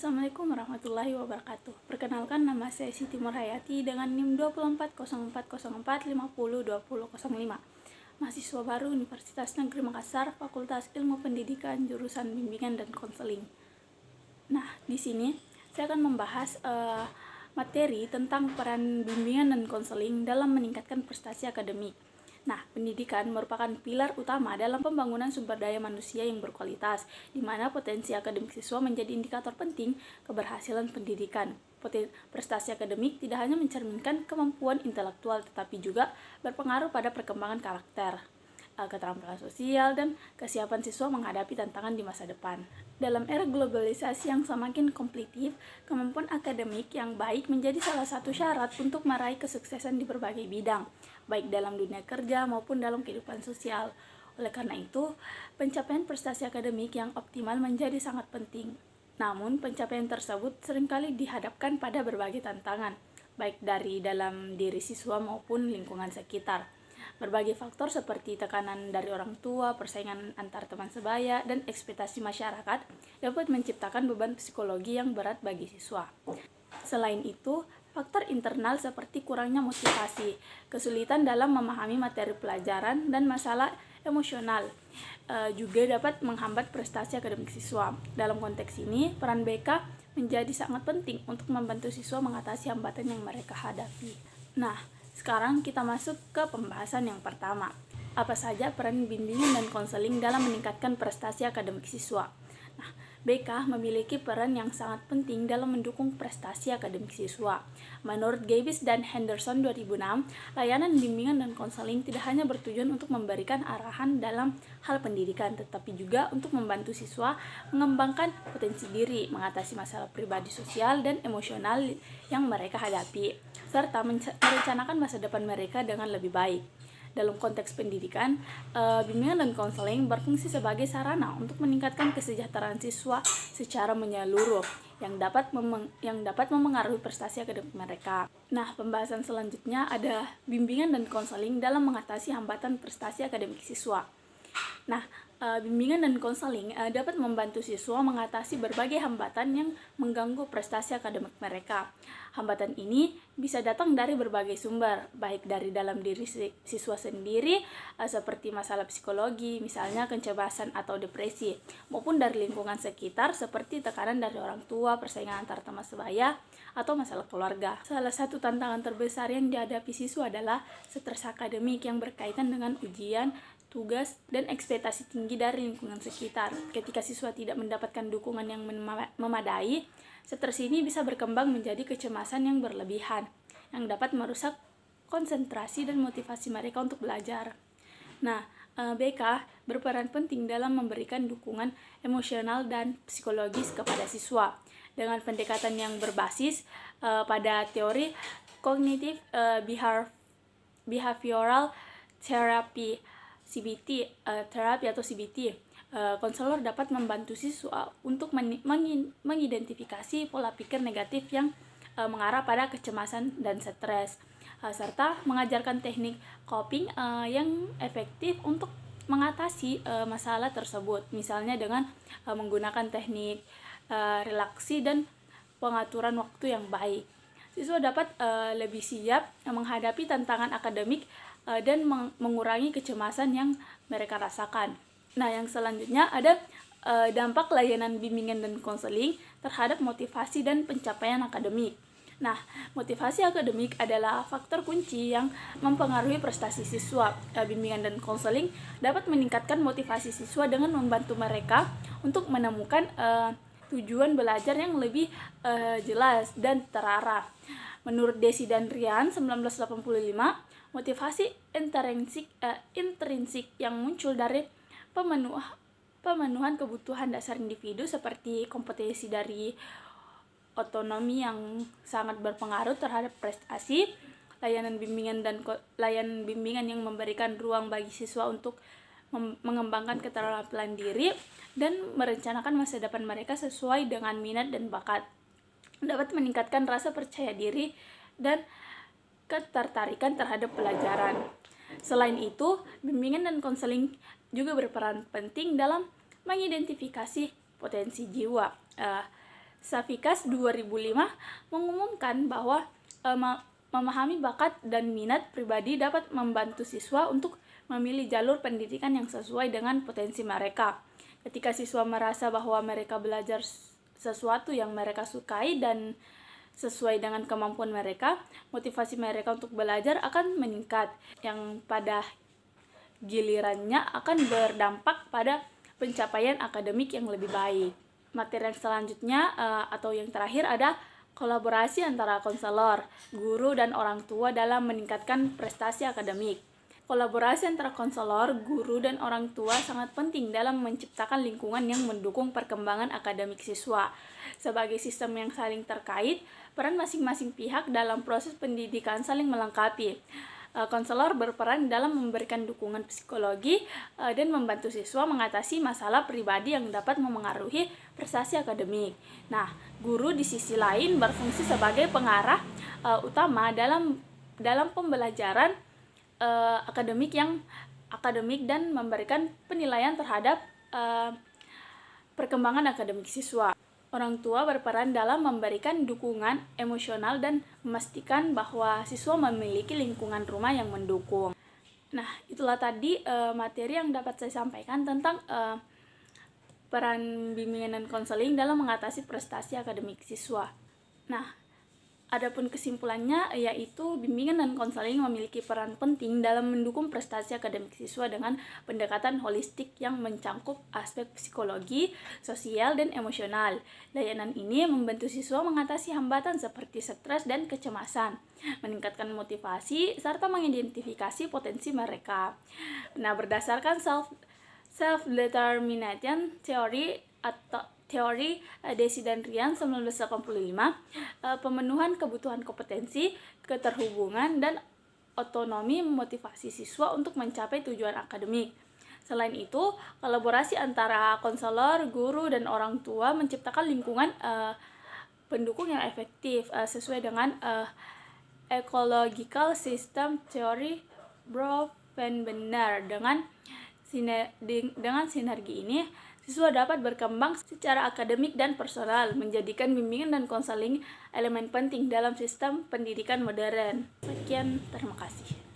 Assalamualaikum warahmatullahi wabarakatuh. Perkenalkan, nama saya Siti Nurhayati dengan NIM 240404502005. Mahasiswa baru Universitas Negeri Makassar, Fakultas Ilmu Pendidikan, jurusan Bimbingan dan Konseling. Nah, di sini saya akan membahas materi tentang peran bimbingan dan konseling dalam meningkatkan prestasi akademik. Nah, pendidikan merupakan pilar utama dalam pembangunan sumber daya manusia yang berkualitas, di mana potensi akademik siswa menjadi indikator penting keberhasilan pendidikan. Prestasi akademik tidak hanya mencerminkan kemampuan intelektual, tetapi juga berpengaruh pada perkembangan karakter, keterampilan sosial, dan kesiapan siswa menghadapi tantangan di masa depan. Dalam era globalisasi yang semakin kompetitif, kemampuan akademik yang baik menjadi salah satu syarat untuk meraih kesuksesan di berbagai bidang, baik dalam dunia kerja maupun dalam kehidupan sosial. Oleh karena itu, pencapaian prestasi akademik yang optimal menjadi sangat penting. Namun, pencapaian tersebut seringkali dihadapkan pada berbagai tantangan, baik dari dalam diri siswa maupun lingkungan sekitar. Berbagai faktor seperti tekanan dari orang tua, persaingan antar teman sebaya, dan ekspektasi masyarakat dapat menciptakan beban psikologi yang berat bagi siswa. Selain itu, faktor internal seperti kurangnya motivasi, kesulitan dalam memahami materi pelajaran, dan masalah emosional juga dapat menghambat prestasi akademik siswa. Dalam konteks ini, peran BK menjadi sangat penting untuk membantu siswa mengatasi hambatan yang mereka hadapi. Nah, sekarang kita masuk ke pembahasan yang pertama. Apa saja peran bimbingan dan konseling dalam meningkatkan prestasi akademik siswa? Nah, BK memiliki peran yang sangat penting dalam mendukung prestasi akademik siswa. Menurut Gavis dan Henderson 2006, layanan bimbingan dan konseling tidak hanya bertujuan untuk memberikan arahan dalam hal pendidikan, tetapi juga untuk membantu siswa mengembangkan potensi diri, mengatasi masalah pribadi sosial dan emosional yang mereka hadapi, serta merencanakan masa depan mereka dengan lebih baik. Dalam konteks pendidikan, bimbingan dan konseling berfungsi sebagai sarana untuk meningkatkan kesejahteraan siswa secara menyeluruh yang dapat memengaruhi prestasi akademik mereka. Nah, pembahasan selanjutnya ada bimbingan dan konseling dalam mengatasi hambatan prestasi akademik siswa. Nah, bimbingan dan konseling dapat membantu siswa mengatasi berbagai hambatan yang mengganggu prestasi akademik mereka. Hambatan ini bisa datang dari berbagai sumber, baik dari dalam diri siswa sendiri, seperti masalah psikologi, misalnya kecemasan atau depresi, maupun dari lingkungan sekitar, seperti tekanan dari orang tua, persaingan antar teman sebaya, atau masalah keluarga. Salah satu tantangan terbesar yang dihadapi siswa adalah stres akademik yang berkaitan dengan ujian, tugas, dan ekspektasi tinggi dari lingkungan sekitar. Ketika siswa tidak mendapatkan dukungan yang memadai, stres ini bisa berkembang menjadi kecemasan yang berlebihan, yang dapat merusak konsentrasi dan motivasi mereka untuk belajar. Nah, BK berperan penting dalam memberikan dukungan emosional dan psikologis kepada siswa dengan pendekatan yang berbasis pada teori kognitif behavioral therapy terapi atau CBT. Konselor dapat membantu siswa untuk mengidentifikasi pola pikir negatif yang mengarah pada kecemasan dan stres, serta mengajarkan teknik coping yang efektif untuk mengatasi masalah tersebut, misalnya dengan menggunakan teknik relaksasi dan pengaturan waktu yang baik. Siswa dapat lebih siap menghadapi tantangan akademik dan mengurangi kecemasan yang mereka rasakan. Nah, yang selanjutnya ada dampak layanan bimbingan dan konseling terhadap motivasi dan pencapaian akademik. Nah, motivasi akademik adalah faktor kunci yang mempengaruhi prestasi siswa. Bimbingan dan konseling dapat meningkatkan motivasi siswa dengan membantu mereka untuk menemukan tujuan belajar yang lebih jelas dan terarah. Menurut Desi dan Rian 1985, motivasi intrinsik yang muncul dari pemenuhan kebutuhan dasar individu seperti kompetensi dari otonomi yang sangat berpengaruh terhadap prestasi, layanan bimbingan yang memberikan ruang bagi siswa untuk mengembangkan keterampilan diri dan merencanakan masa depan mereka sesuai dengan minat dan bakat, dapat meningkatkan rasa percaya diri dan ketertarikan terhadap pelajaran. Selain itu, bimbingan dan konseling juga berperan penting dalam mengidentifikasi potensi jiwa. Safikas 2005 mengumumkan bahwa memahami bakat dan minat pribadi dapat membantu siswa untuk memilih jalur pendidikan yang sesuai dengan potensi mereka. Ketika siswa merasa bahwa mereka belajar sesuatu yang mereka sukai dan sesuai dengan kemampuan mereka, motivasi mereka untuk belajar akan meningkat, yang pada gilirannya akan berdampak pada pencapaian akademik yang lebih baik. Materi yang selanjutnya atau yang terakhir ada kolaborasi antara konselor, guru, dan orang tua dalam meningkatkan prestasi akademik. Kolaborasi antara konselor, guru, dan orang tua sangat penting dalam menciptakan lingkungan yang mendukung perkembangan akademik siswa. Sebagai sistem yang saling terkait, peran masing-masing pihak dalam proses pendidikan saling melengkapi. Konselor berperan dalam memberikan dukungan psikologi dan membantu siswa mengatasi masalah pribadi yang dapat memengaruhi prestasi akademik. Nah, guru di sisi lain berfungsi sebagai pengarah utama dalam pembelajaran akademik dan memberikan penilaian terhadap perkembangan akademik siswa. Orang tua berperan dalam memberikan dukungan emosional dan memastikan bahwa siswa memiliki lingkungan rumah yang mendukung. Nah, itulah tadi materi yang dapat saya sampaikan tentang peran bimbingan dan konseling dalam mengatasi prestasi akademik siswa. Nah, adapun kesimpulannya yaitu bimbingan dan konseling memiliki peran penting dalam mendukung prestasi akademik siswa dengan pendekatan holistik yang mencangkup aspek psikologi, sosial, dan emosional. Layanan ini membantu siswa mengatasi hambatan seperti stres dan kecemasan, meningkatkan motivasi, serta mengidentifikasi potensi mereka. Nah, berdasarkan self-determination theory atau teori Desi dan Rian 1985, pemenuhan kebutuhan kompetensi, keterhubungan, dan otonomi memotivasi siswa untuk mencapai tujuan akademik. Selain itu, kolaborasi antara konselor, guru, dan orang tua menciptakan lingkungan pendukung yang efektif sesuai dengan ecological system theory Brouwer-Bener. Dengan sinergi ini, siswa dapat berkembang secara akademik dan personal, menjadikan bimbingan dan konseling elemen penting dalam sistem pendidikan modern. Sekian, terima kasih.